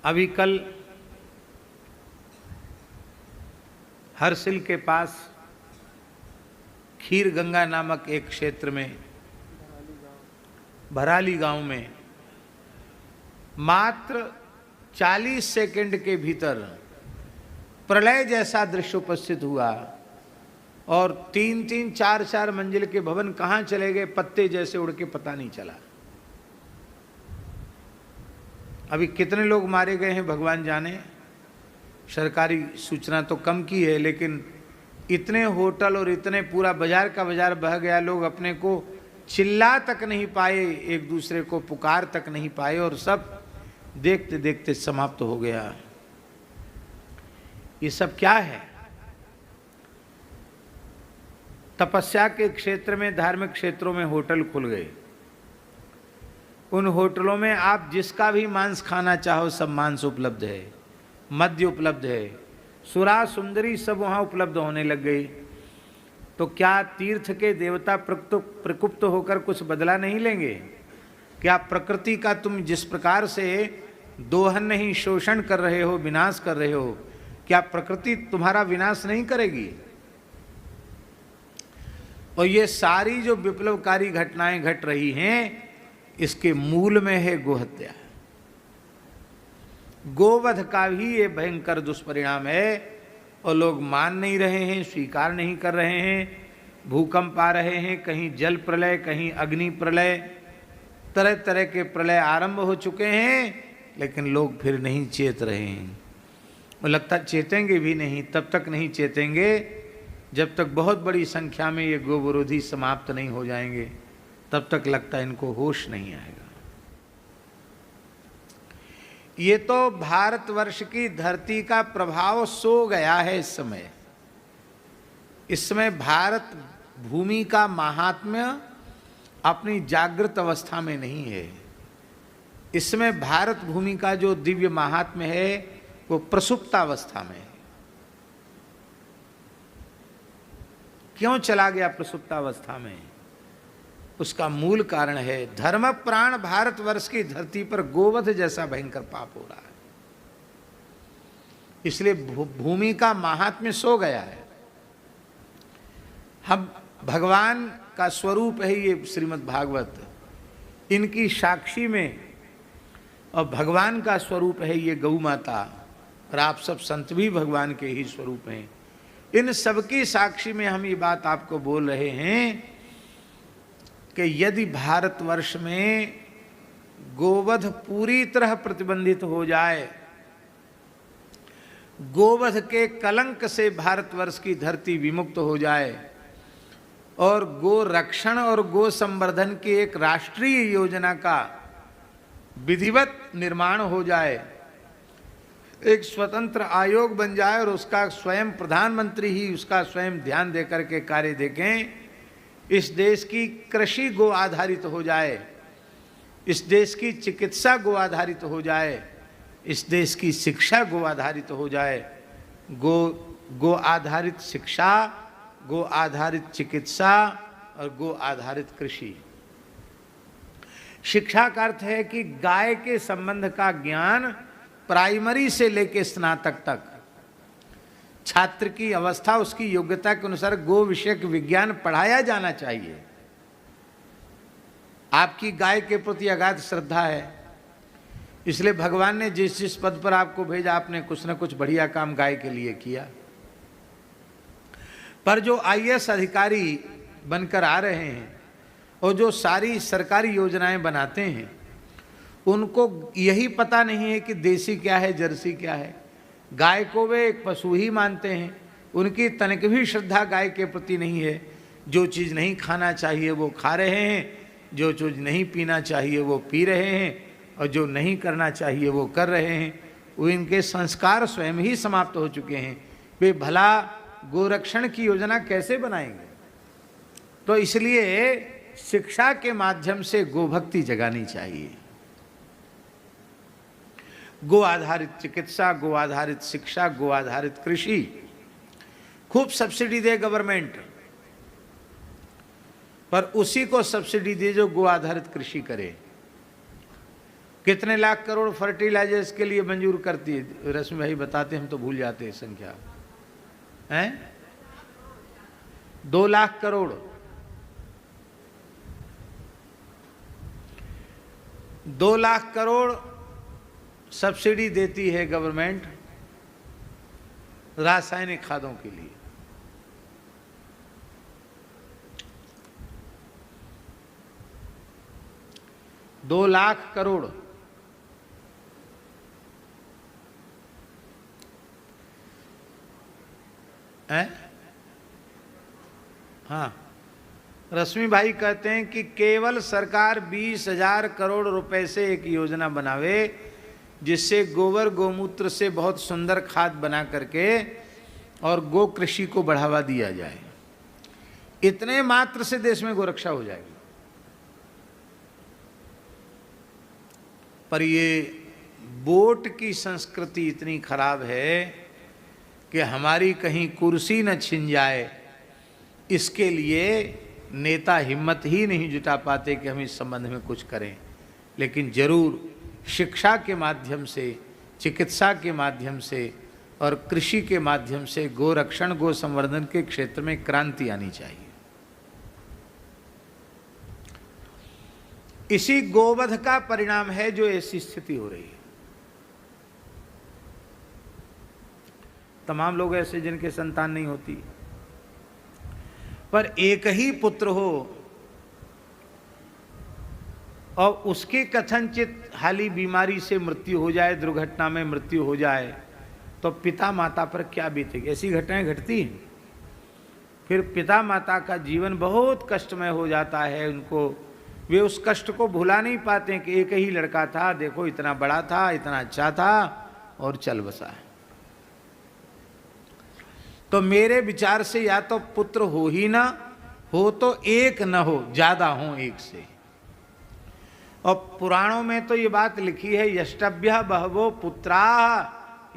अभी कल हरसिल के पास खीर गंगा नामक एक क्षेत्र में, भराली गांव में मात्र 40 सेकंड के भीतर प्रलय जैसा दृश्य उपस्थित हुआ और 3-3, 4-4 मंजिल के भवन कहां चले गए, पत्ते जैसे उड़ के पता नहीं चला। अभी कितने लोग मारे गए हैं भगवान जाने, सरकारी सूचना तो कम की है, लेकिन इतने होटल और इतने पूरा बाजार का बाजार बह गया, लोग अपने को चिल्ला तक नहीं पाए, एक दूसरे को पुकार तक नहीं पाए और सब देखते देखते समाप्त हो गया। ये सब क्या है? तपस्या के क्षेत्र में, धार्मिक क्षेत्रों में होटल खुल गए। उन होटलों में आप जिसका भी मांस खाना चाहो सब मांस उपलब्ध है, मद्य उपलब्ध है, सुरा सुंदरी सब वहाँ उपलब्ध होने लग गई। तो क्या तीर्थ के देवता प्रकुप्त होकर कुछ बदला नहीं लेंगे? क्या प्रकृति का तुम जिस प्रकार से दोहन नहीं, शोषण कर रहे हो, विनाश कर रहे हो, क्या प्रकृति तुम्हारा विनाश नहीं करेगी? और ये सारी जो विप्लवकारी घटनाएं घट रही हैं, इसके मूल में है गोहत्या। गोवध का भी ये भयंकर दुष्परिणाम है और लोग मान नहीं रहे हैं, स्वीकार नहीं कर रहे हैं। भूकंप आ रहे हैं, कहीं जल प्रलय, कहीं अग्नि प्रलय, तरह तरह के प्रलय आरंभ हो चुके हैं, लेकिन लोग फिर नहीं चेत रहे हैं। और लगता चेतेंगे भी नहीं, तब तक नहीं चेतेंगे जब तक बहुत बड़ी संख्या में ये गो विरोधी समाप्त नहीं हो जाएंगे, तब तक लगता इनको होश नहीं आएगा। ये तो भारतवर्ष की धरती का प्रभाव सो गया है इस समय। इस समय भारत भूमि का महात्म्य अपनी जागृत अवस्था में नहीं है। इस समय भारत भूमि का जो दिव्य महात्म्य है वो प्रसुप्तावस्था में है। क्यों चला गया प्रसुप्तावस्था में? उसका मूल कारण है धर्म प्राण भारतवर्ष की धरती पर गोवध जैसा भयंकर पाप हो रहा है। इसलिए भूमि का महात्म्य सो गया है। हम भगवान का स्वरूप है ये श्रीमद् भागवत, इनकी साक्षी में, और भगवान का स्वरूप है ये गौ माता, और आप सब संत भी भगवान के ही स्वरूप हैं। इन सबकी साक्षी में हम ये बात आपको बोल रहे हैं कि यदि भारतवर्ष में गोवध पूरी तरह प्रतिबंधित हो जाए, गोवध के कलंक से भारतवर्ष की धरती विमुक्त हो जाए और गो रक्षण और गो संवर्धन की एक राष्ट्रीय योजना का विधिवत निर्माण हो जाए, एक स्वतंत्र आयोग बन जाए और उसका स्वयं प्रधानमंत्री ही उसका स्वयं ध्यान देकर के कार्य देखें, इस देश की कृषि गो आधारित हो जाए, इस देश की चिकित्सा गो आधारित हो जाए, इस देश की शिक्षा गो आधारित हो जाए, गो आधारित शिक्षा, गो आधारित चिकित्सा और गो आधारित कृषि। शिक्षा का अर्थ है कि गाय के संबंध का ज्ञान प्राइमरी से लेकर स्नातक तक छात्र की अवस्था, उसकी योग्यता के अनुसार गो विषयक विज्ञान पढ़ाया जाना चाहिए। आपकी गाय के प्रति अगाध श्रद्धा है, इसलिए भगवान ने जिस जिस पद पर आपको भेजा, आपने कुछ न कुछ बढ़िया काम गाय के लिए किया। पर जो आईएएस अधिकारी बनकर आ रहे हैं और जो सारी सरकारी योजनाएं बनाते हैं, उनको यही पता नहीं है कि देसी क्या है, जर्सी क्या है। गाय को वे एक पशु ही मानते हैं, उनकी तनिक भी श्रद्धा गाय के प्रति नहीं है। जो चीज़ नहीं खाना चाहिए वो खा रहे हैं, जो चीज़ नहीं पीना चाहिए वो पी रहे हैं, और जो नहीं करना चाहिए वो कर रहे हैं। वो इनके संस्कार स्वयं ही समाप्त हो चुके हैं। वे भला गोरक्षण की योजना कैसे बनाएंगे? तो इसलिए शिक्षा के माध्यम से गोभक्ति जगानी चाहिए। गो आधारित चिकित्सा, गो आधारित शिक्षा, गो आधारित कृषि, खूब सब्सिडी दे गवर्नमेंट, पर उसी को सब्सिडी दे जो गो आधारित कृषि करे। कितने लाख करोड़ फर्टिलाइजर्स के लिए मंजूर करती है? रश्मि भाई बताते, हम तो भूल जाते हैं संख्या। हैं 2 लाख करोड़। 2 लाख करोड़ सब्सिडी देती है गवर्नमेंट रासायनिक खादों के लिए। दो लाख करोड़। है? हाँ, रश्मि भाई कहते हैं कि केवल सरकार 20,000 करोड़ रुपए से एक योजना बनावे जिससे गोबर गोमूत्र से बहुत सुंदर खाद बना करके और गो कृषि को बढ़ावा दिया जाए। इतने मात्र से देश में गोरक्षा हो जाएगी। पर ये वोट की संस्कृति इतनी खराब है कि हमारी कहीं कुर्सी न छिन जाए, इसके लिए नेता हिम्मत ही नहीं जुटा पाते कि हम इस संबंध में कुछ करें। लेकिन जरूर शिक्षा के माध्यम से, चिकित्सा के माध्यम से और कृषि के माध्यम से गोरक्षण गो संवर्धन के क्षेत्र में क्रांति आनी चाहिए। इसी गोवध का परिणाम है जो ऐसी स्थिति हो रही है। तमाम लोग ऐसे जिनके संतान नहीं होती, पर एक ही पुत्र हो और उसके कथनचित हाली बीमारी से मृत्यु हो जाए, दुर्घटना में मृत्यु हो जाए, तो पिता माता पर क्या बीतेगी? ऐसी घटनाएं घटती हैं। फिर पिता माता का जीवन बहुत कष्टमय हो जाता है। उनको, वे उस कष्ट को भुला नहीं पाते कि एक ही लड़का था, देखो इतना बड़ा था, इतना अच्छा था और चल बसा। तो मेरे विचार से या तो पुत्र हो ही ना हो, तो एक न हो, ज्यादा हो एक से। और पुराणों में तो ये बात लिखी है, यष्टभ्य बहवो पुत्रा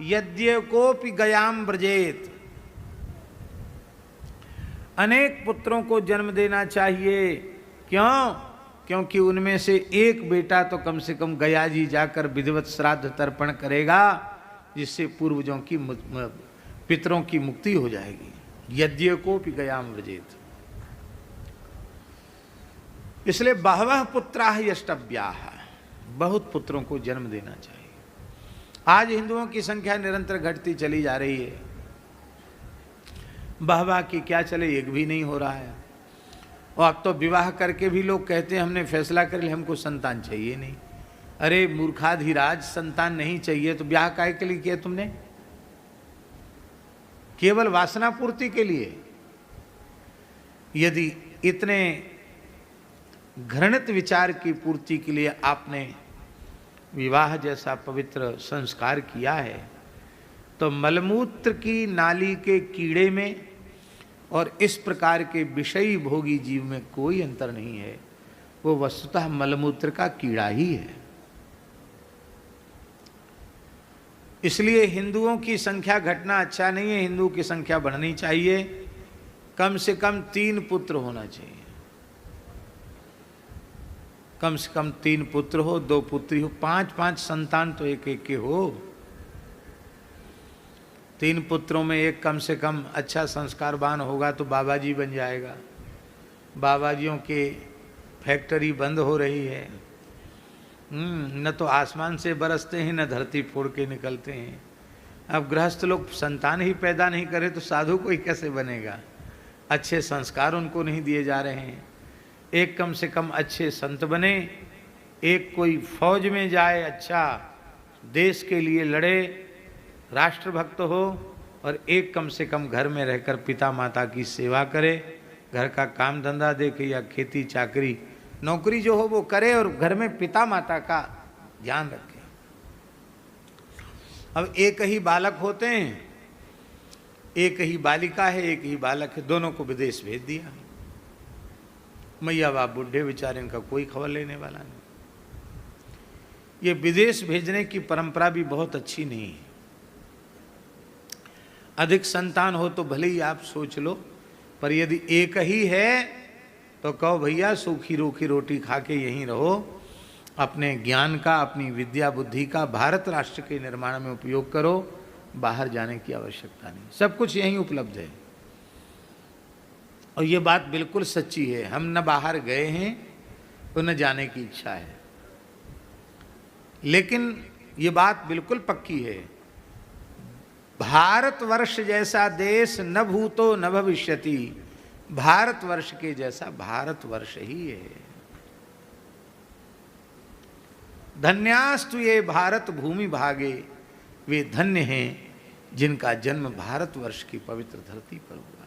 यद्यकोपि गयाम व्रजेत। अनेक पुत्रों को जन्म देना चाहिए। क्यों? क्योंकि उनमें से एक बेटा तो कम से कम गया जी जाकर विधिवत श्राद्ध तर्पण करेगा, जिससे पूर्वजों की, पितरों की मुक्ति हो जाएगी। यद्यकोपि गयाम व्रजेत। इसलिए बहवः पुत्राः यष्टव्याः, बहुत पुत्रों को जन्म देना चाहिए। आज हिंदुओं की संख्या निरंतर घटती चली जा रही है। बहवा की क्या चले, एक भी नहीं हो रहा है। और अब तो विवाह करके भी लोग कहते हैं हमने फैसला कर लिया, हमको संतान चाहिए नहीं। अरे मूर्खाधिराज, संतान नहीं चाहिए तो ब्याह काहे के लिए किया तुमने? केवल वासना पूर्ति के लिए? यदि इतने घृणित विचार की पूर्ति के लिए आपने विवाह जैसा पवित्र संस्कार किया है, तो मलमूत्र की नाली के कीड़े में और इस प्रकार के विषयी भोगी जीव में कोई अंतर नहीं है। वो वस्तुतः मलमूत्र का कीड़ा ही है। इसलिए हिंदुओं की संख्या घटना अच्छा नहीं है। हिंदू की संख्या बढ़नी चाहिए। कम से कम 3 पुत्र होना चाहिए। कम से कम 3 पुत्र हो, 2 पुत्री हो, 5-5 संतान तो एक एक के हो। 3 पुत्रों में एक कम से कम अच्छा संस्कारवान होगा तो बाबा जी बन जाएगा। बाबाजियों के फैक्ट्री बंद हो रही है। न तो आसमान से बरसते हैं, न धरती फोड़ के निकलते हैं। अब गृहस्थ लोग संतान ही पैदा नहीं करे तो साधु कोई कैसे बनेगा? अच्छे संस्कार उनको नहीं दिए जा रहे हैं। एक कम से कम अच्छे संत बने, एक कोई फौज में जाए, अच्छा देश के लिए लड़े, राष्ट्रभक्त हो, और एक कम से कम घर में रहकर पिता माता की सेवा करे, घर का काम धंधा देखे या खेती चाकरी नौकरी जो हो वो करे और घर में पिता माता का ध्यान रखे। अब एक ही बालक होते हैं, एक ही बालिका है, एक ही बालक है, दोनों को विदेश भेज दिया। मैया बाप बूढ़े बेचारे, इनका कोई खबर लेने वाला नहीं। ये विदेश भेजने की परंपरा भी बहुत अच्छी नहीं है। अधिक संतान हो तो भले ही आप सोच लो, पर यदि एक ही है तो कहो भैया सूखी रूखी रोटी खा के यहीं रहो, अपने ज्ञान का, अपनी विद्या बुद्धि का भारत राष्ट्र के निर्माण में उपयोग करो। बाहर जाने की आवश्यकता नहीं, सब कुछ यहीं उपलब्ध है। और ये बात बिल्कुल सच्ची है, हम न बाहर गए हैं तो न जाने की इच्छा है, लेकिन ये बात बिल्कुल पक्की है, भारतवर्ष जैसा देश न भूतो न भविष्यति, भारतवर्ष के जैसा भारतवर्ष ही है। धन्यास्तु ये भारत भूमि भागे, वे धन्य हैं जिनका जन्म भारतवर्ष की पवित्र धरती पर हुआ।